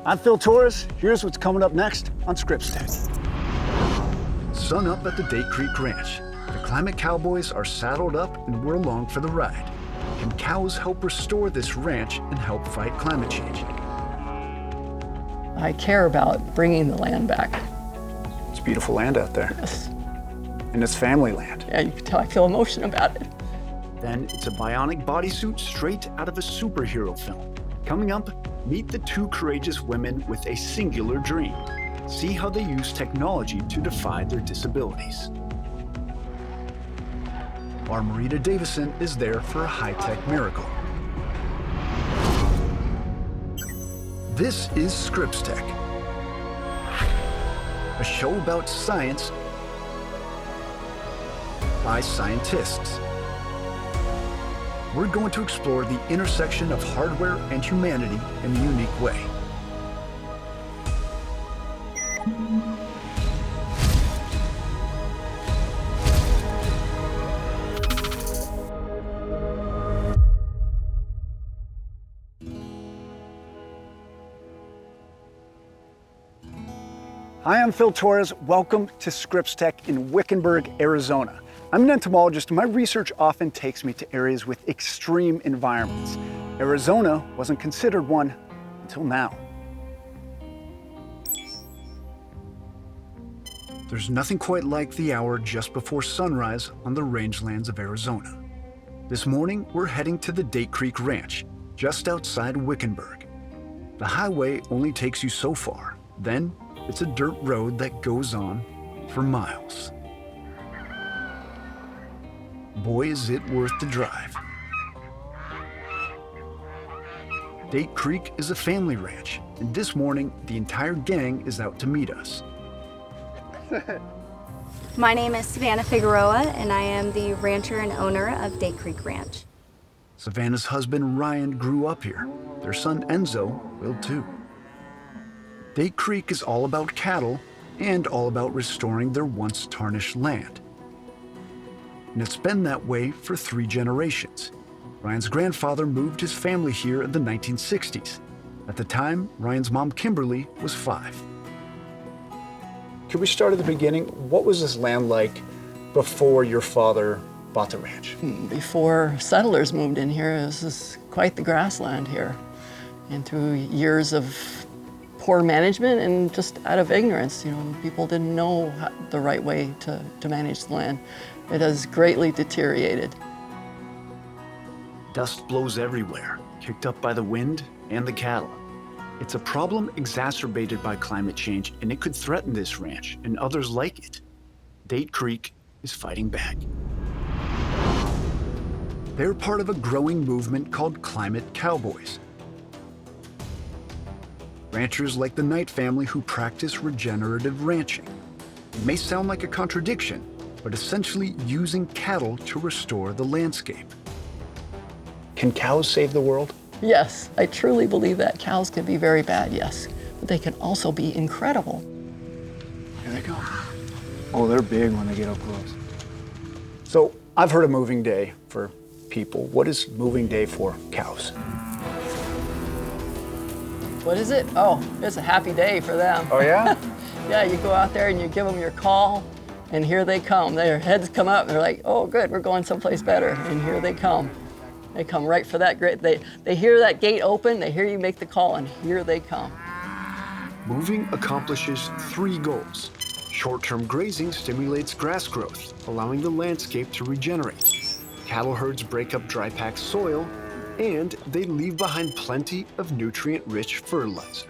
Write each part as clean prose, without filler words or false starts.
I'm Phil Torres. Here's what's coming up next on Scripps Tech. Sun up at the Date Creek Ranch. The climate cowboys are saddled up and we're along for the ride. Can cows help restore this ranch and help fight climate change? I care about bringing the land back. It's beautiful land out there. Yes. And it's family land. Yeah, you can tell I feel emotion about it. Then it's a bionic bodysuit straight out of a superhero film. Coming up, meet the two courageous women with a singular dream. See how they use technology to defy their disabilities. Our Rita Davison is there for a high-tech miracle. This is Scripps Tech, a show about science by scientists. We're going to explore the intersection of hardware and humanity in a unique way. Hi, I'm Phil Torres. Welcome to Scripps Tech in Wickenburg, Arizona. I'm an entomologist, and my research often takes me to areas with extreme environments. Arizona wasn't considered one until now. There's nothing quite like the hour just before sunrise on the rangelands of Arizona. This morning, we're heading to the Date Creek Ranch, just outside Wickenburg. The highway only takes you so far. Then, it's a dirt road that goes on for miles. Boy, is it worth the drive. Date Creek is a family ranch, and this morning, the entire gang is out to meet us. My name is Savannah Figueroa, and I am the rancher and owner of Date Creek Ranch. Savannah's husband Ryan grew up here. Their son Enzo will too. Date Creek is all about cattle and all about restoring their once tarnished land. And it's been that way for 3 generations. Ryan's grandfather moved his family here in the 1960s. At the time, Ryan's mom Kimberly was 5. Could we start at the beginning? What was this land like before your father bought the ranch? Before settlers moved in here, this is quite the grassland here. And through years of poor management and just out of ignorance, people didn't know the right way to manage the land. It has greatly deteriorated. Dust blows everywhere, kicked up by the wind and the cattle. It's a problem exacerbated by climate change, and it could threaten this ranch and others like it. Date Creek is fighting back. They're part of a growing movement called climate cowboys. Ranchers like the Knight family who practice regenerative ranching. It may sound like a contradiction, but essentially using cattle to restore the landscape. Can cows save the world? Yes, I truly believe that. Cows can be very bad, yes, but they can also be incredible. Here they go. Oh, they're big when they get up close. So I've heard of moving day for people. What is moving day for cows? What is it? Oh, it's a happy day for them. Oh yeah? Yeah, you go out there and you give them your call, and here they come. Their heads come up, and they're like, oh, good, we're going someplace better, and here they come. They come right for that gate. They hear that gate open, they hear you make the call, and here they come. Moving accomplishes 3 goals. Short-term grazing stimulates grass growth, allowing the landscape to regenerate. Cattle herds break up dry-packed soil, and they leave behind plenty of nutrient-rich fertilizer.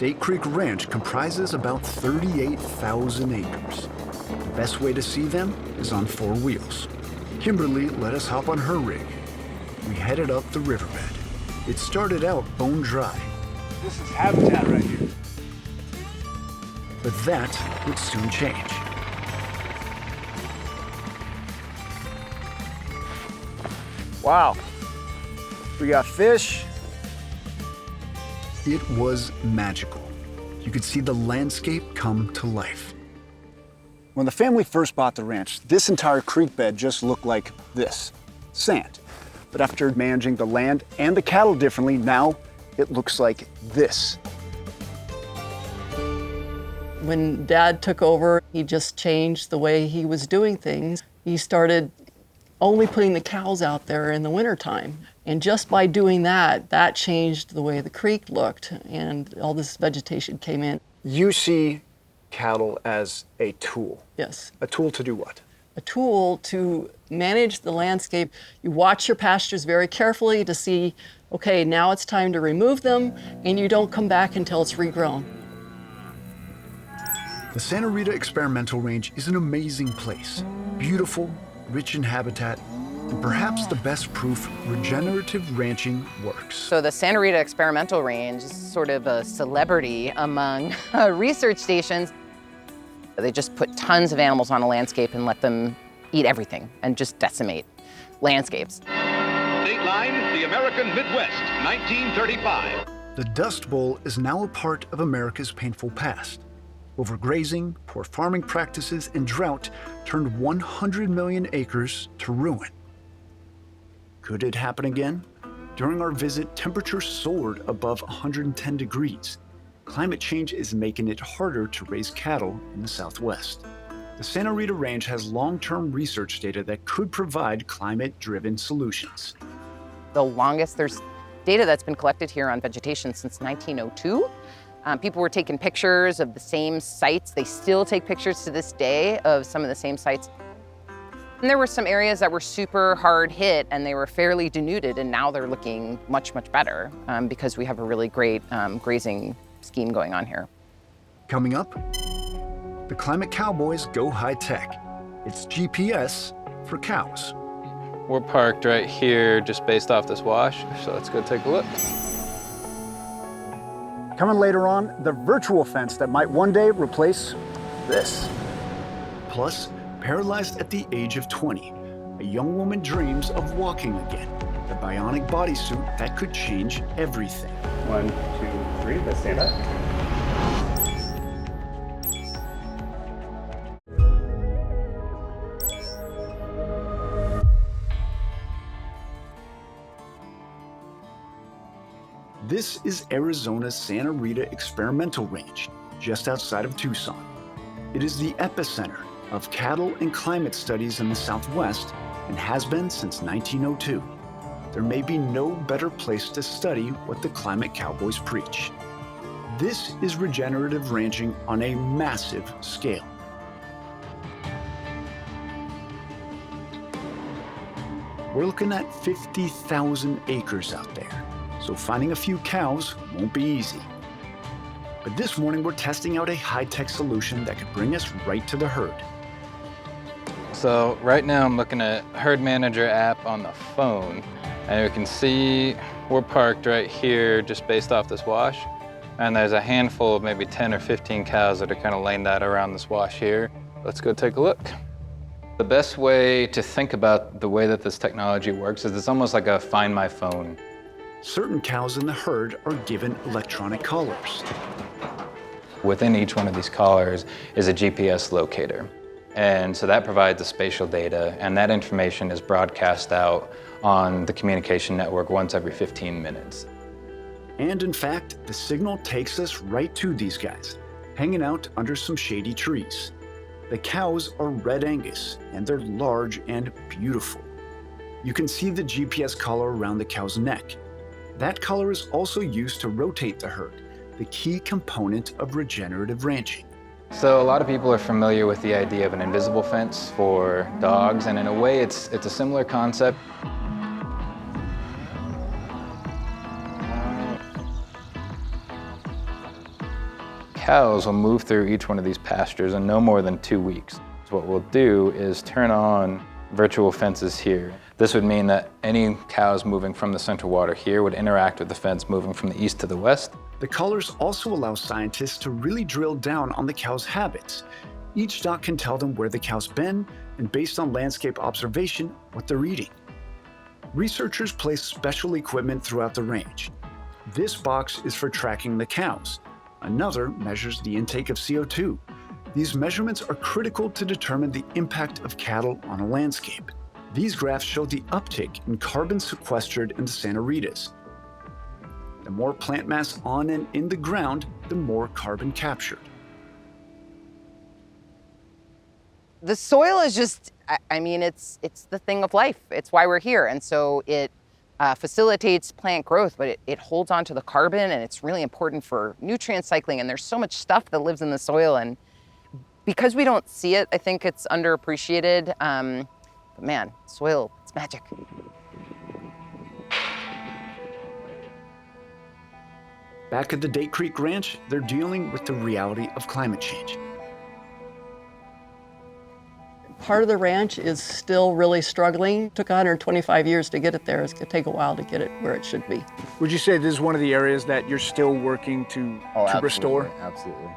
Date Creek Ranch comprises about 38,000 acres. The best way to see them is on 4 wheels. Kimberly let us hop on her rig. We headed up the riverbed. It started out bone dry. This is habitat right here. But that would soon change. Wow. We got fish. It was magical. You could see the landscape come to life. When the family first bought the ranch, this entire creek bed just looked like this, sand. But after managing the land and the cattle differently, now it looks like this. When Dad took over, he just changed the way he was doing things. He started only putting the cows out there in the wintertime. And just by doing that, that changed the way the creek looked, and all this vegetation came in. You see cattle as a tool. Yes. A tool to do what? A tool to manage the landscape. You watch your pastures very carefully to see, okay, now it's time to remove them, and you don't come back until it's regrown. The Santa Rita Experimental Range is an amazing place. Beautiful, rich in habitat, and perhaps the best proof regenerative ranching works. So the Santa Rita Experimental Range is sort of a celebrity among research stations. They just put tons of animals on a landscape and let them eat everything and just decimate landscapes. Dateline, the American Midwest, 1935. The Dust Bowl is now a part of America's painful past. Overgrazing, poor farming practices, and drought turned 100 million acres to ruin. Could it happen again? During our visit, temperatures soared above 110 degrees. Climate change is making it harder to raise cattle in the Southwest. The Santa Rita Range has long-term research data that could provide climate-driven solutions. The longest there's data that's been collected here on vegetation since 1902. People were taking pictures of the same sites. They still take pictures to this day of some of the same sites. And there were some areas that were super hard hit and they were fairly denuded, and now they're looking much, much better because we have a really great grazing scheme going on here. Coming up, the Climate Cowboys go high-tech. It's GPS for cows. We're parked right here just based off this wash, so let's go take a look. Coming later on, the virtual fence that might one day replace this. Plus, paralyzed at the age of 20, a young woman dreams of walking again. The bionic bodysuit that could change everything. 1, 2, 3, let's stand up. This is Arizona's Santa Rita Experimental Range, just outside of Tucson. It is the epicenter of cattle and climate studies in the Southwest and has been since 1902. There may be no better place to study what the Climate Cowboys preach. This is regenerative ranching on a massive scale. We're looking at 50,000 acres out there, so finding a few cows won't be easy. But this morning we're testing out a high-tech solution that could bring us right to the herd. So right now I'm looking at Herd Manager app on the phone, and you can see we're parked right here just based off this wash. And there's a handful of maybe 10 or 15 cows that are kind of laying that around this wash here. Let's go take a look. The best way to think about the way that this technology works is it's almost like a Find My Phone. Certain cows in the herd are given electronic collars. Within each one of these collars is a GPS locator. And so that provides the spatial data, and that information is broadcast out on the communication network once every 15 minutes. And in fact, the signal takes us right to these guys, hanging out under some shady trees. The cows are Red Angus, and they're large and beautiful. You can see the GPS collar around the cow's neck. That collar is also used to rotate the herd, the key component of regenerative ranching. So a lot of people are familiar with the idea of an invisible fence for dogs, and in a way it's a similar concept. Cows will move through each one of these pastures in no more than 2 weeks. So what we'll do is turn on virtual fences here. This would mean that any cows moving from the center water here would interact with the fence moving from the east to the west. The collars also allow scientists to really drill down on the cow's habits. Each dot can tell them where the cow's been, and based on landscape observation, what they're eating. Researchers place special equipment throughout the range. This box is for tracking the cows. Another measures the intake of CO2. These measurements are critical to determine the impact of cattle on a landscape. These graphs show the uptick in carbon sequestered in the Santa Ritas. The more plant mass on and in the ground, the more carbon captured. The soil is just, I mean, it's the thing of life. It's why we're here. And so it facilitates plant growth, but it holds on to the carbon, and it's really important for nutrient cycling. And there's so much stuff that lives in the soil. And because we don't see it, I think it's underappreciated. But man, soil, it's magic. Back at the Date Creek Ranch, they're dealing with the reality of climate change. Part of the ranch is still really struggling. It took 125 years to get it there. It's gonna take a while to get it where it should be. Would you say this is one of the areas that you're still working to restore? Absolutely.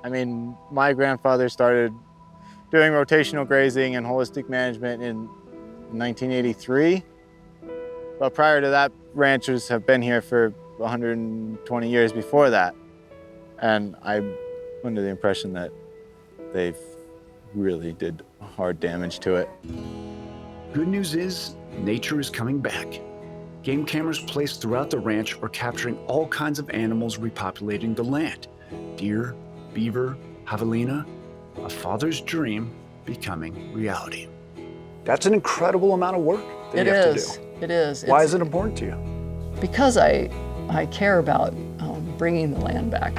I mean, my grandfather started doing rotational grazing and holistic management in 1983. But prior to that, ranchers have been here for 120 years before that. And I'm under the impression that they've really did hard damage to it. Good news is, nature is coming back. Game cameras placed throughout the ranch are capturing all kinds of animals repopulating the land. Deer, beaver, javelina, a father's dream becoming reality. That's an incredible amount of work that you have to do. It is. Why is it important to you? Because I care about bringing the land back.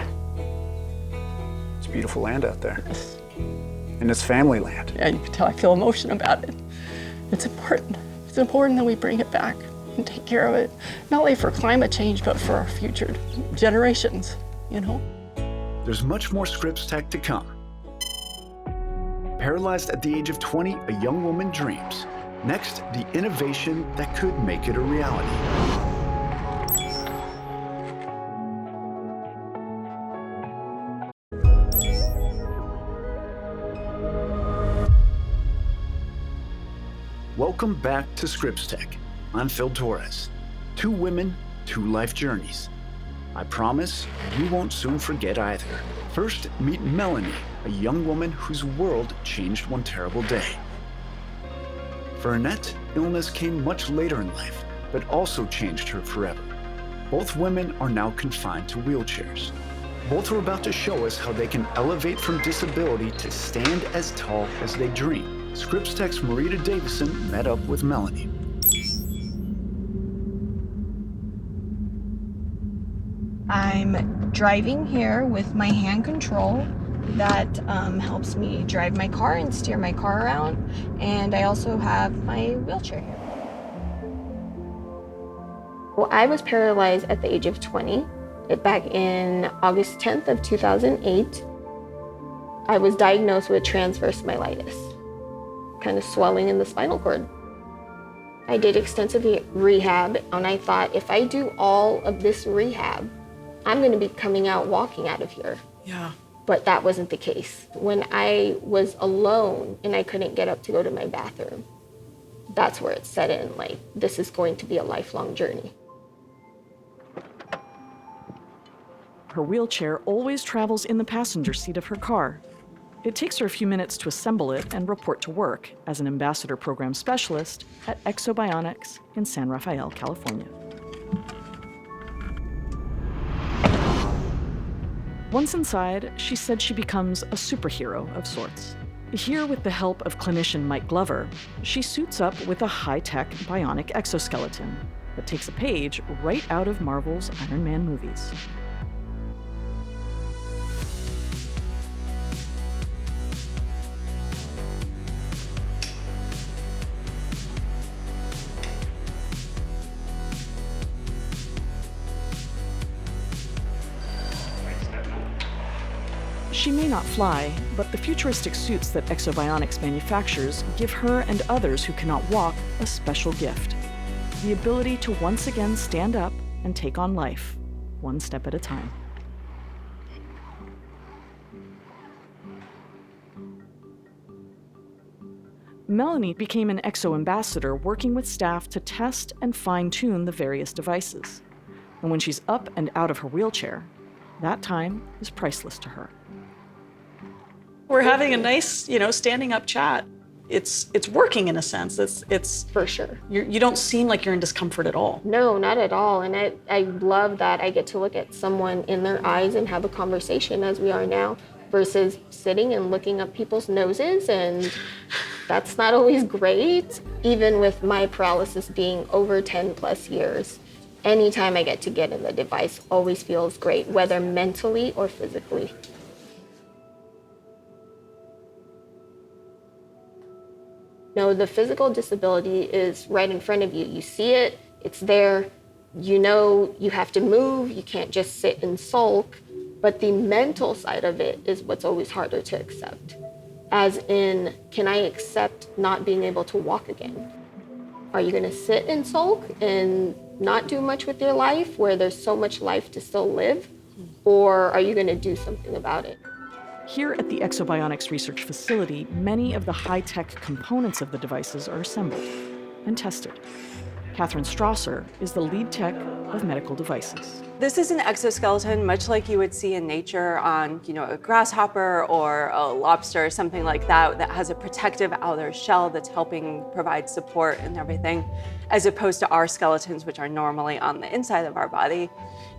It's beautiful land out there. Yes. And it's family land. Yeah, you can tell I feel emotion about it. It's important. It's important that we bring it back and take care of it, not only for climate change, but for our future generations, you know? There's much more Scripps Tech to come. Paralyzed at the age of 20, a young woman dreams. Next, the innovation that could make it a reality. Welcome back to Scripps Tech. I'm Phil Torres. 2 women, 2 life journeys. I promise you won't soon forget either. First, meet Melanie, a young woman whose world changed one terrible day. For Annette, illness came much later in life, but also changed her forever. Both women are now confined to wheelchairs. Both are about to show us how they can elevate from disability to stand as tall as they dream. Scripps Tech's Rita Davison met up with Melanie. I'm driving here with my hand control that helps me drive my car and steer my car around. And I also have my wheelchair here. Well, I was paralyzed at the age of 20. Back in August 10th of 2008, I was diagnosed with transverse myelitis, kind of swelling in the spinal cord. I did extensive rehab, and I thought if I do all of this rehab, I'm going to be coming out walking out of here. Yeah. But that wasn't the case. When I was alone and I couldn't get up to go to my bathroom, that's where it set in, like, this is going to be a lifelong journey. Her wheelchair always travels in the passenger seat of her car. It takes her a few minutes to assemble it and report to work as an ambassador program specialist at Exo Bionics in San Rafael, California. Once inside, she said she becomes a superhero of sorts. Here, with the help of clinician Mike Glover, she suits up with a high-tech bionic exoskeleton that takes a page right out of Marvel's Iron Man movies. She may not fly, but the futuristic suits that Exo Bionics manufactures give her and others who cannot walk a special gift: the ability to once again stand up and take on life, one step at a time. Melanie became an Exo ambassador, working with staff to test and fine-tune the various devices. And when she's up and out of her wheelchair, That time is priceless to her. We're having a nice, standing up chat. It's working in a sense. It's For sure. You don't seem like you're in discomfort at all. No, not at all. And I love that I get to look at someone in their eyes and have a conversation as we are now, versus sitting and looking up people's noses, and that's not always great. Even with my paralysis being over 10 plus years, anytime I get in the device always feels great, whether mentally or physically. No, the physical disability is right in front of you. You see it, it's there. You know you have to move, you can't just sit and sulk. But the mental side of it is what's always harder to accept. As in, can I accept not being able to walk again? Are you gonna sit and sulk and not do much with your life where there's so much life to still live? Or are you gonna do something about it? Here at the Exo Bionics research facility, many of the high-tech components of the devices are assembled and tested. Catherine Strasser is the lead tech of medical devices. This is an exoskeleton, much like you would see in nature on, a grasshopper or a lobster, something like that, that has a protective outer shell that's helping provide support and everything, as opposed to our skeletons, which are normally on the inside of our body.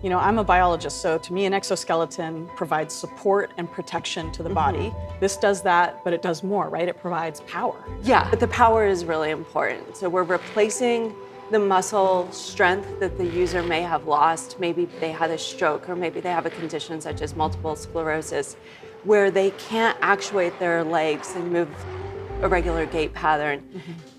I'm a biologist, so to me, an exoskeleton provides support and protection to the body. This does that, but it does more, right? It provides power. Yeah, but the power is really important. So we're replacing the muscle strength that the user may have lost. Maybe they had a stroke, or maybe they have a condition such as multiple sclerosis, where they can't actuate their legs and move a regular gait pattern.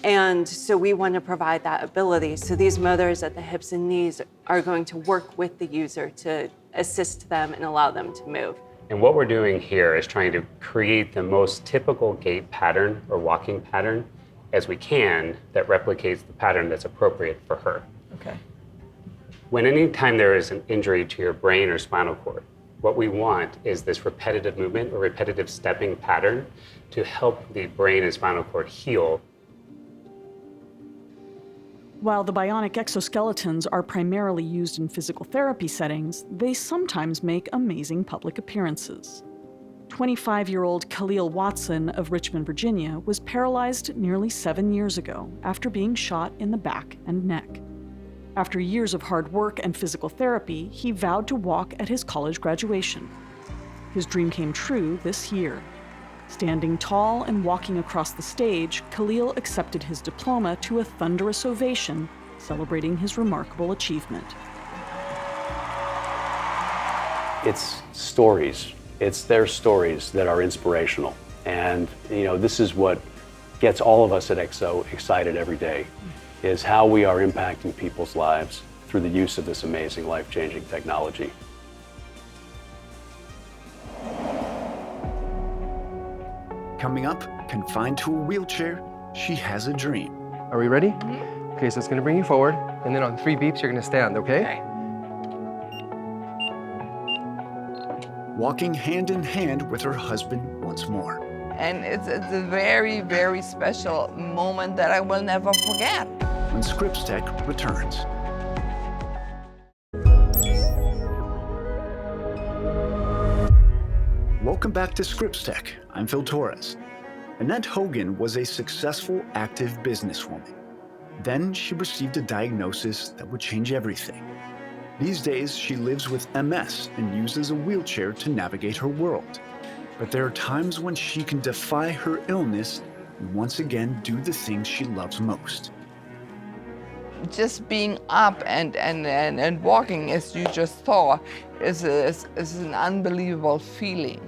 And so we want to provide that ability. So these motors at the hips and knees are going to work with the user to assist them and allow them to move. And what we're doing here is trying to create the most typical gait pattern or walking pattern as we can that replicates the pattern that's appropriate for her. Okay. When anytime there is an injury to your brain or spinal cord, what we want is this repetitive movement or repetitive stepping pattern to help the brain and spinal cord heal. While the bionic exoskeletons are primarily used in physical therapy settings, they sometimes make amazing public appearances. 25-year-old Khalil Watson of Richmond, Virginia, was paralyzed nearly 7 years ago after being shot in the back and neck. After years of hard work and physical therapy, he vowed to walk at his college graduation. His dream came true this year. Standing tall and walking across the stage, Khalil accepted his diploma to a thunderous ovation, celebrating his remarkable achievement. It's stories. It's their stories that are inspirational. And, this is what gets all of us at Exo excited every day, is how we are impacting people's lives through the use of this amazing, life-changing technology. Coming up, confined to a wheelchair, she has a dream. Are we ready? Okay, so it's gonna bring you forward, and then on 3 beeps, you're gonna stand, okay? Walking hand in hand with her husband once more. And it's a very, very special moment that I will never forget. When Scripps Tech returns. Welcome back to Scripps Tech. I'm Phil Torres. Annette Hogan was a successful, active businesswoman. Then she received a diagnosis that would change everything. These days, she lives with MS and uses a wheelchair to navigate her world. But there are times when she can defy her illness and once again do the things she loves most. Just being up and walking, as you just saw, is an unbelievable feeling.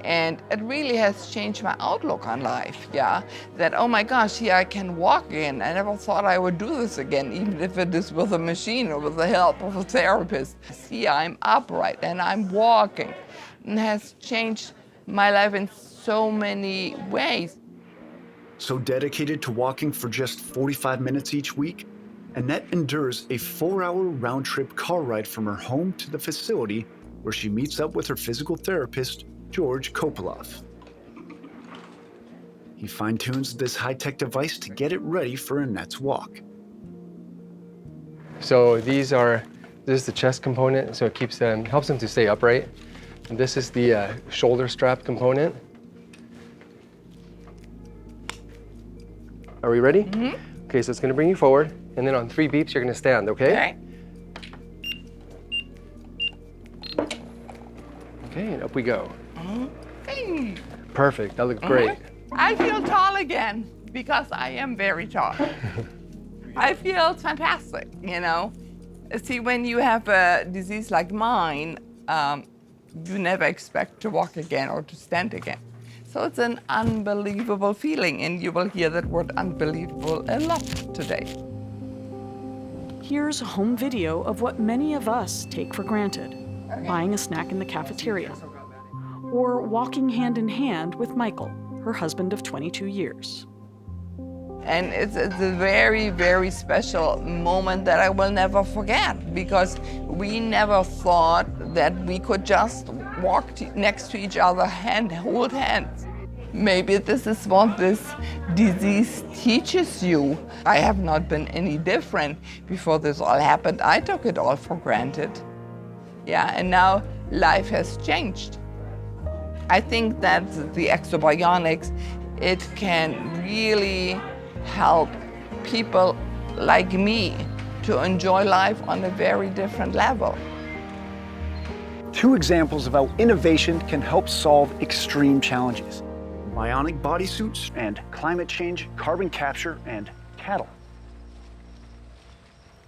And it really has changed my outlook on life, yeah? That, oh my gosh, here I can walk again. I never thought I would do this again, even if it is with a machine or with the help of a therapist. See, I'm upright and I'm walking. And has changed my life in so many ways. So dedicated to walking for just 45 minutes each week, Annette endures a 4-hour round-trip car ride from her home to the facility where she meets up with her physical therapist, George Kopilov. He fine-tunes this high-tech device to get it ready for Annette's walk. So these are This is the chest component, so it keeps them, helps them to stay upright. And this is the shoulder strap component. Are we ready? Mm-hmm. Okay, so it's gonna bring you forward, and then on 3 beeps, you're gonna stand, okay? Okay, and up we go. Okay. Perfect, that looks great. I feel tall again because I am very tall. I feel fantastic, you know. See, when you have a disease like mine, you never expect to walk again or to stand again. So it's an unbelievable feeling, and you will hear that word unbelievable a lot today. Here's a home video of what many of us take for granted: buying a snack in the cafeteria, or walking hand in hand with Michael, her husband of 22 years. And it's a very, very special moment that I will never forget, because we never thought that we could just walk next to each other and hold hands. Maybe this is what this disease teaches you. I have not been any different before this all happened. I took it all for granted. Yeah, and now life has changed. I think that the Exo Bionics, it can really help people like me to enjoy life on a very different level. 2 examples of how innovation can help solve extreme challenges: bionic bodysuits and climate change, carbon capture, and cattle.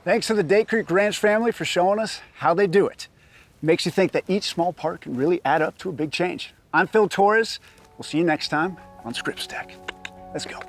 Thanks to the Date Creek Ranch family for showing us how they do it. Makes you think that each small part can really add up to a big change. I'm Phil Torres. We'll see you next time on Scripps Tech. Let's go.